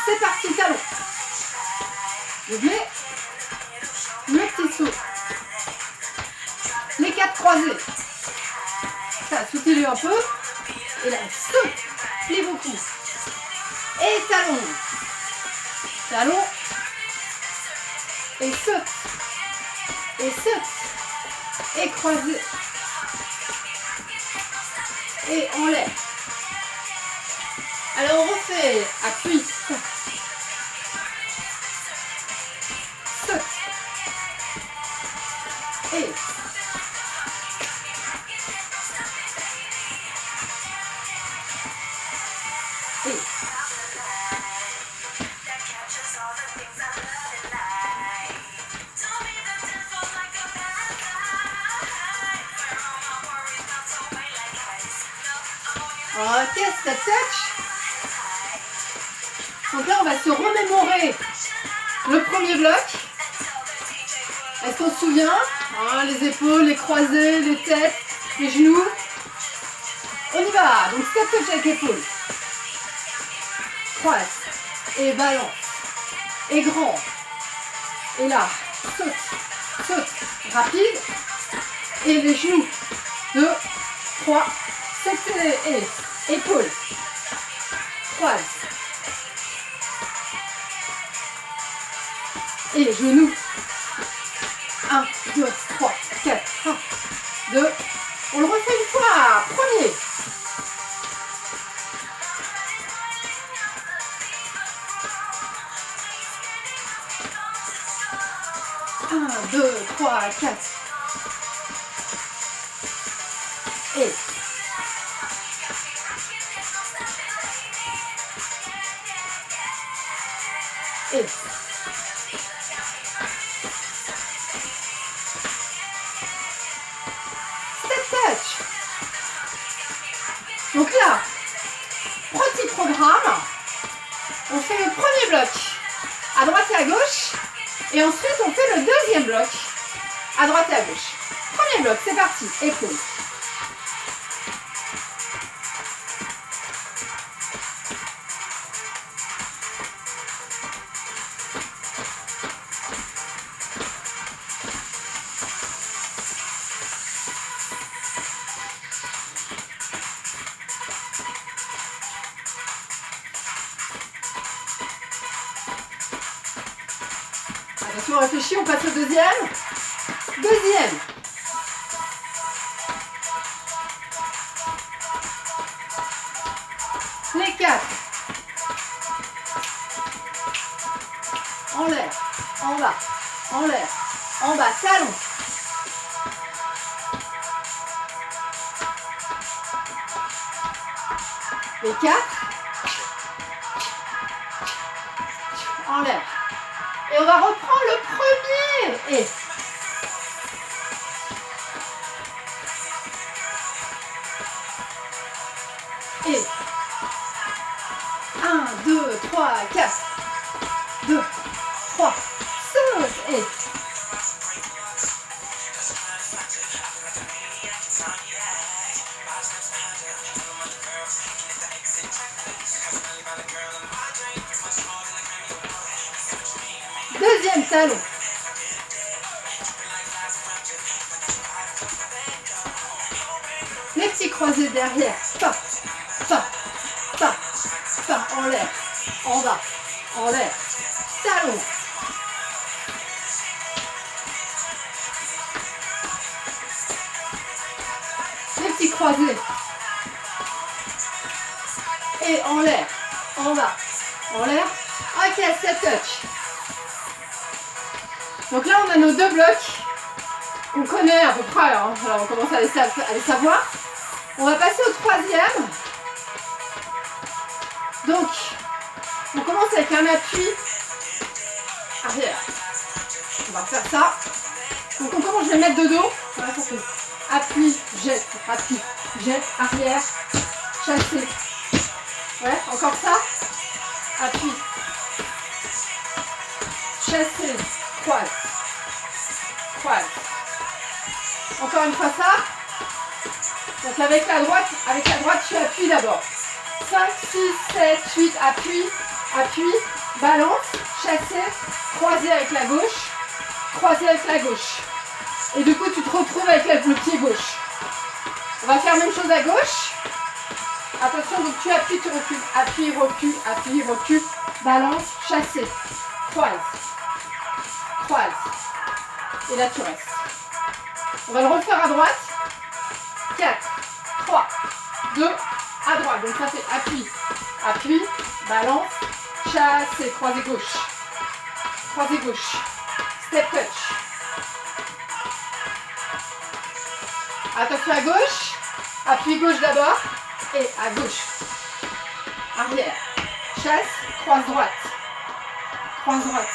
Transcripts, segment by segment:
C'est parti, talon. Levez. Le petit saut. Les 4 croisés. Ça, soutenez-le un peu. Et là, saute. Plie vos coudes. Et talon. Talon. Et saute. Et saute. Et croisé. Et on lève. Alors on refait. Appuie. Saute. Et ok, step touch. Donc là, on va se remémorer le premier bloc. Est-ce qu'on se souvient hein, les épaules, les croisés, les têtes, les genoux. On y va. Donc step touch avec l'épaule. Croise. Et balance. Et grand. Et là, saute. Saute. Rapide. Et les genoux. 2, 3, saute et épaule. Croise. Et genoux. 1, 2, 3, 4, 1, 2. On le refait une fois. Premier. 1, 2, 3, 4. Et. Et. Step touch. Donc là, petit programme. On fait le premier bloc à droite et à gauche. Et ensuite, on fait le deuxième bloc à droite et à gauche. Premier bloc, c'est parti. Épaule. Attention, on réfléchit, on passe au deuxième. Deuxième. Les 4. En l'air, en bas, en l'air, en bas, talon. Les 4. En l'air. Et on va reprendre le premier. Et. Et. 1, 2, 3, 4. 2, 3. Saute. Et. Deuxième talon. Les petits croisés derrière. Pas, pas, pas, pas. En l'air, en bas, en l'air. Talon. Les petits croisés. Et en l'air, en bas, en l'air. Ok, step touch. Donc là, on a nos deux blocs qu'on connaît à peu près. Hein. Alors, on commence à les savoir. On va passer au troisième. Donc, on commence avec un appui arrière. On va faire ça. Donc, on commence, je vais mettre de dos. Voilà, ça fait appui, jette, appui, jette, arrière, chasser. Ouais, encore ça. Appui, chasser. Croise. Croise. Encore une fois ça. Donc avec la droite, tu appuies d'abord. 5, 6, 7, 8, appuie. appuie, balance, chassé, croisé avec la gauche, croisé avec la gauche. Et du coup, tu te retrouves avec le pied gauche. On va faire la même chose à gauche. Attention, donc tu appuies, tu recules. Appuie, recule, appuie, recule. Balance, chassé. Croise. Croise. Et là, tu restes. On va le refaire à droite. 4, 3, 2, à droite. Donc ça fait appuie, appuie, balance, chassé, croisé gauche. Croisé gauche. Step touch. Attention à gauche. Appui gauche d'abord. Et à gauche. Arrière. Chasse, croise droite. Croise droite.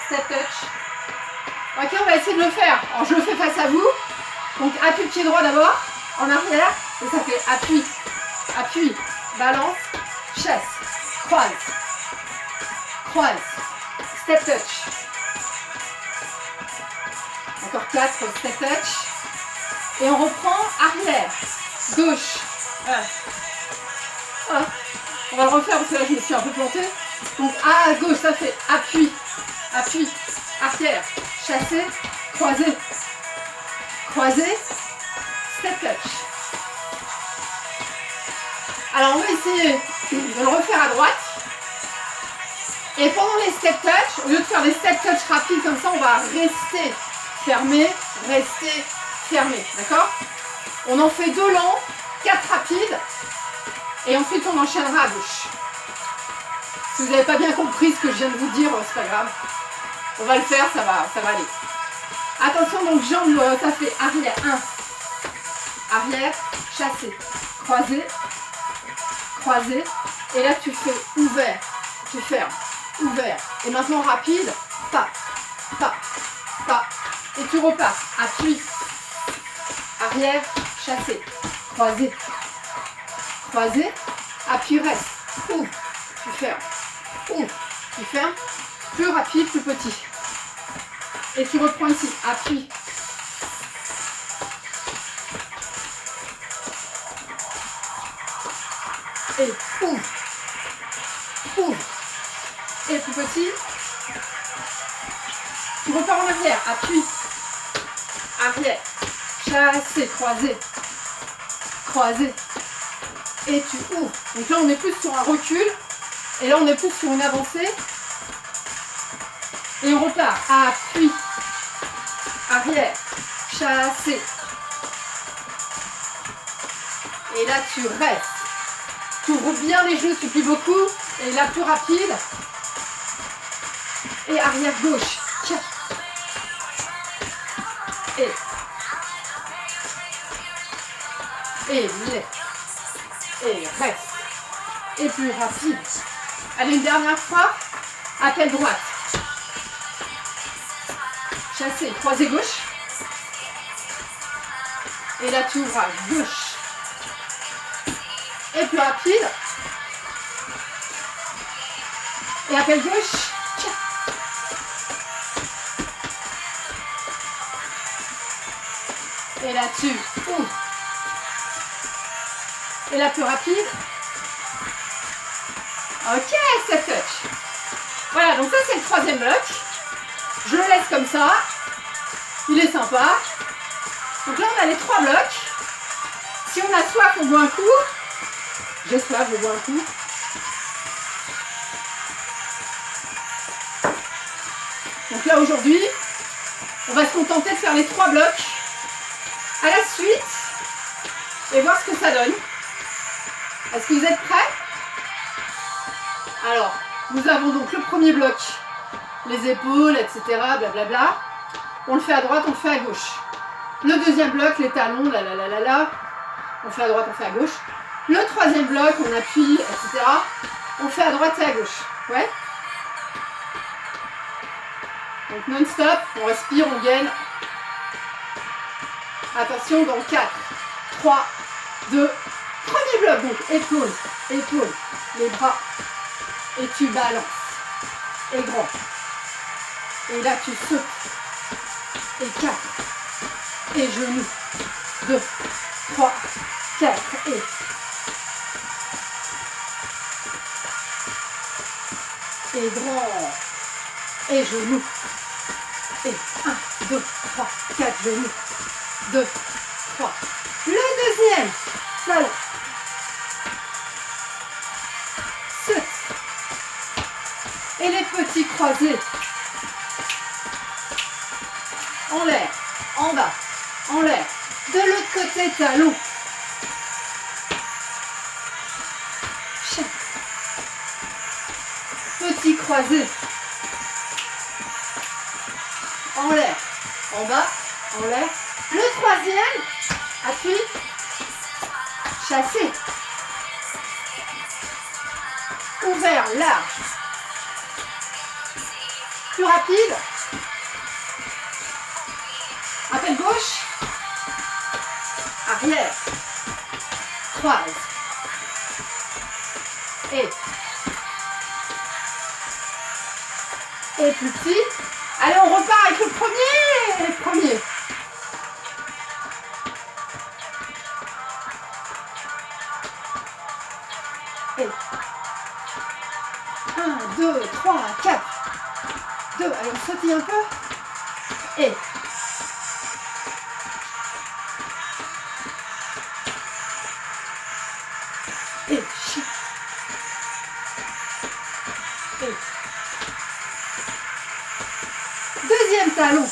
Step touch. Ok, on va essayer de le faire. Alors je le fais face à vous. Donc appui pied droit d'abord. En arrière. Et ça fait appui. Appuie. Balance. Chasse. Croise. Croise. Step touch. Encore 4. Step touch. Et on reprend arrière. Gauche. Voilà. On va le refaire parce que là je me suis un peu plantée. Donc à gauche, ça fait appui. Appui. Arrière. Chassé. Croisé. Croisé. Step touch. Alors on va essayer de le refaire à droite. Et pendant les step touch, au lieu de faire des step touch rapides comme ça, on va rester fermé, rester fermé. D'accord? On en fait 2 longs, 4 rapides. Et ensuite on enchaînera à gauche. Si vous n'avez pas bien compris ce que je viens de vous dire, c'est pas grave. On va le faire, ça va aller. Attention, donc jambes, ça fait arrière 1. Arrière, chassé, croisé, croisé. Et là tu fais ouvert, tu fermes, ouvert. Et maintenant rapide, pas, pas, pas. Et tu repars, appuie, arrière, chassé, croisé, croisé, appuie, reste, ouvre, tu fermes, ouvre, tu fermes. Plus rapide, plus petit. Et tu reprends ici, appuie. Et ouvre. Ouvre. Et plus petit. Tu repars en arrière, appuie. Arrière. Chassé, croisé. Croisé. Et tu ouvres. Donc là, on est plus sur un recul. Et là, on est plus sur une avancée. Et on repart. Appuie. Arrière. Chassé. Et là, tu restes. Tu ouvres bien les genoux, tu plies beaucoup. Et là, plus rapide. Et arrière gauche. Tiens. Et lève. Et reste. Et plus rapide. Allez, une dernière fois. Appel droite. Chassé, croisé gauche. Et là, tu ouvres à gauche. Et plus rapide. Et appel gauche. Tiens. Et là, tu ouvres. Et là, plus rapide. Ok, step touch. Voilà, donc ça, c'est le 3e bloc. Je le laisse comme ça. Il est sympa. Donc là, on a les 3 blocs. Si on a soif, on boit un coup. J'ai soif, je bois un coup. Donc là, aujourd'hui, on va se contenter de faire les 3 blocs à la suite et voir ce que ça donne. Est-ce que vous êtes prêts? Alors, nous avons donc le premier bloc, les épaules, etc. Blablabla. On le fait à droite, on le fait à gauche. Le deuxième bloc, les talons, là. On fait à droite, on fait à gauche. Le 3e bloc, on appuie, etc. On fait à droite et à gauche. Ouais. Donc non-stop, on respire, on gaine. Attention, dans 4, 3, 2, premier bloc. Donc épaules, épaules, les bras. Et tu balances. Et grand. Et là, tu sautes. Et 4. Et genoux. 2, 3, 4. Et grand. Et genoux. Et 1, 2, 3, 4 genoux. 2, 3. Le deuxième. Talon. Saute. Et les petits croisés. En l'air. En bas. En l'air. De l'autre côté, talon. Petit croisé. En l'air. En bas. En l'air. Le troisième. Appui. Chassé. Ouvert, large. Plus rapide. Appel gauche. Arrière. Croise. Et plus petit. Allez, on repart avec le premier. Le premier. Et 1, 2, 3, 4. 2. Allez, on sautille un peu. Et 2. Deuxième talon.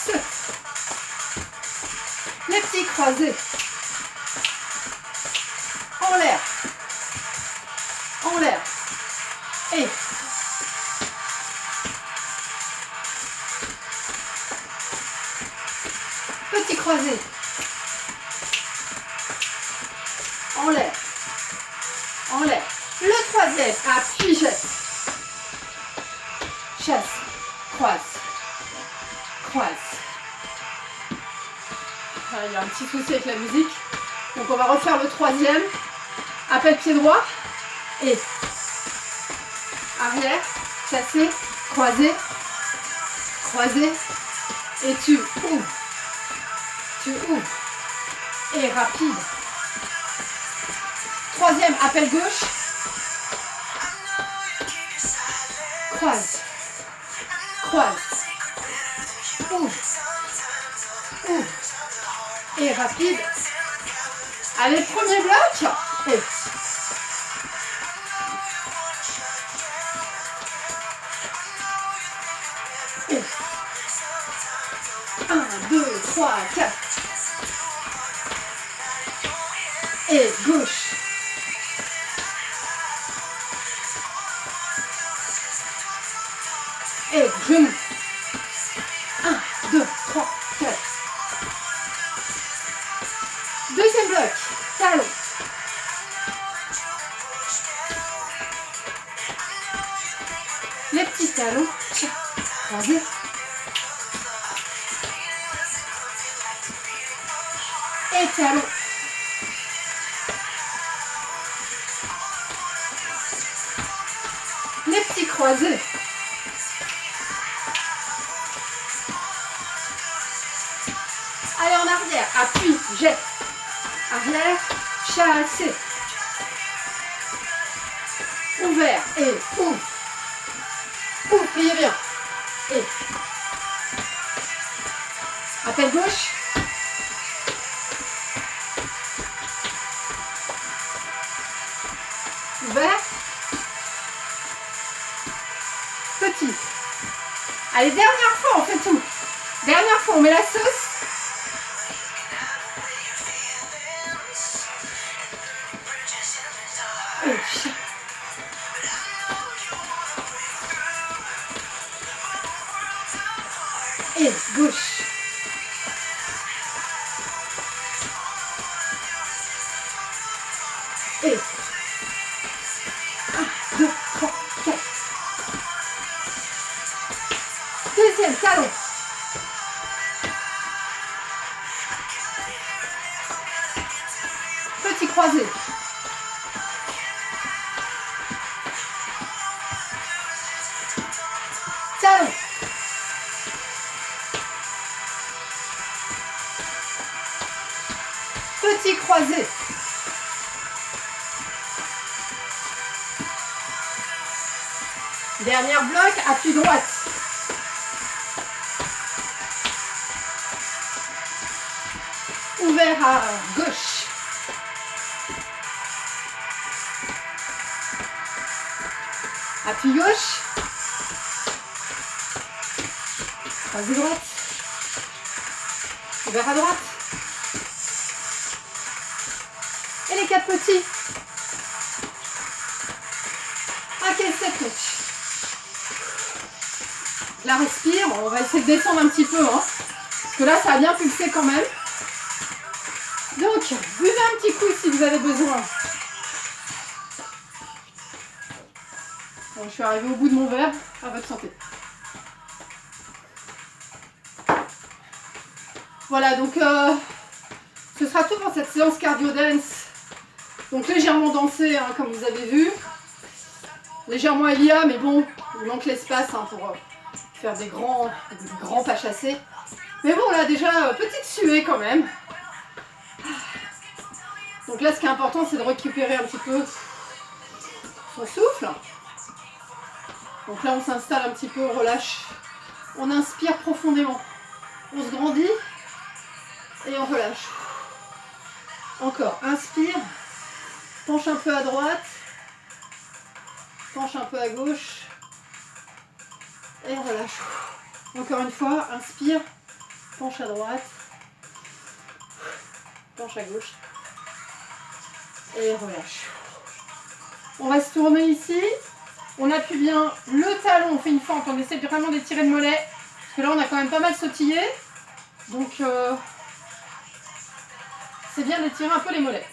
Saute. Les petits croisés. En l'air. En l'air. Et petit croisé. En l'air. En l'air. Le troisième. Appuie, jette. Chasse. Croise. Croise. Il y a un petit souci avec la musique. Donc on va refaire le troisième. Appel pied droit. Et arrière. Chasser. Croiser. Croiser. Et tu ouvres. Tu ouvres. Et rapide. Troisième, appel gauche. Croise. Croise. Ouvre. Ouvre. Et rapide. Allez, premier bloc. Et 1, 2, 3, 4. Et gauche. Et genou. 1, 2, 3, 4. Deuxième bloc. Talon. Les petits talons. Croisés. Et talons. Les petits croisés. Allez, en arrière. Appuie, jette. Arrière, chasser. Ouvert et ouvre. Ouvre, pliez bien. Et appel gauche. Ouvert. Petit. Allez, dernière fois, on fait tout. Dernière fois, on met la sauce. Et gauche. Et 1, 2, 3, 4. Deuxième talon. Petit croisé. Talon. Petit croisé. Dernier bloc, appui droite. Ouvert à gauche. Appui gauche. Croisé droite. Ouvert à droite. Et les 4 petits. Ok, c'est tout. Là, respire. On va essayer de descendre un petit peu. Hein, parce que là, ça a bien pulsé quand même. Donc, buvez un petit coup si vous avez besoin. Bon, je suis arrivée au bout de mon verre. À votre santé. Voilà, donc ce sera tout pour cette séance cardio dance. Donc légèrement dansée, hein, comme vous avez vu. Légèrement Elia, mais bon, il manque l'espace hein, pour faire des grands pas chassés. Mais bon, là déjà, petite suée quand même. Donc là, ce qui est important, c'est de récupérer un petit peu son souffle. Donc là, on s'installe un petit peu, on relâche. On inspire profondément. On se grandit et on relâche. Encore, inspire. Penche un peu à droite. Penche un peu à gauche. Et relâche. Encore une fois, inspire. Penche à droite. Penche à gauche. Et relâche. On va se tourner ici. On appuie bien le talon. On fait une fente. On essaie vraiment d'étirer le mollet. Parce que là, on a quand même pas mal sautillé. Donc, c'est bien d'étirer un peu les mollets.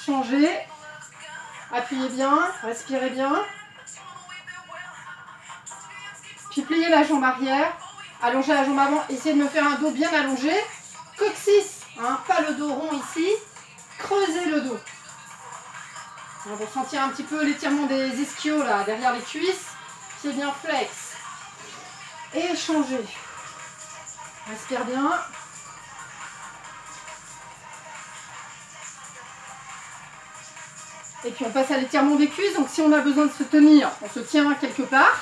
Changez. Appuyez bien. Respirez bien. Puis pliez la jambe arrière. Allongez la jambe avant. Essayez de me faire un dos bien allongé. Coccyx. Hein, pas le dos rond ici. Creusez le dos. On va sentir un petit peu l'étirement des ischios là, derrière les cuisses. Pieds bien flex. Et changez. Respire bien. Et puis on passe à l'étirement des cuisses. Donc si on a besoin de se tenir, on se tient quelque part.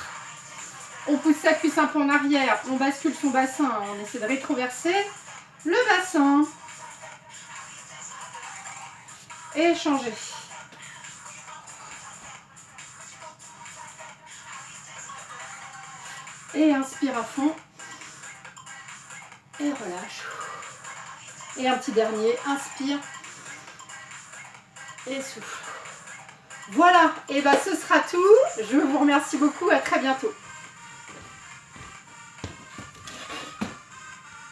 On pousse sa cuisse un peu en arrière. On bascule son bassin. On essaie de rétroverser le bassin. Et changer. Et inspire à fond. Et relâche. Et un petit dernier. Inspire. Et souffle. Voilà. Et bien ce sera tout. Je vous remercie beaucoup. À très bientôt.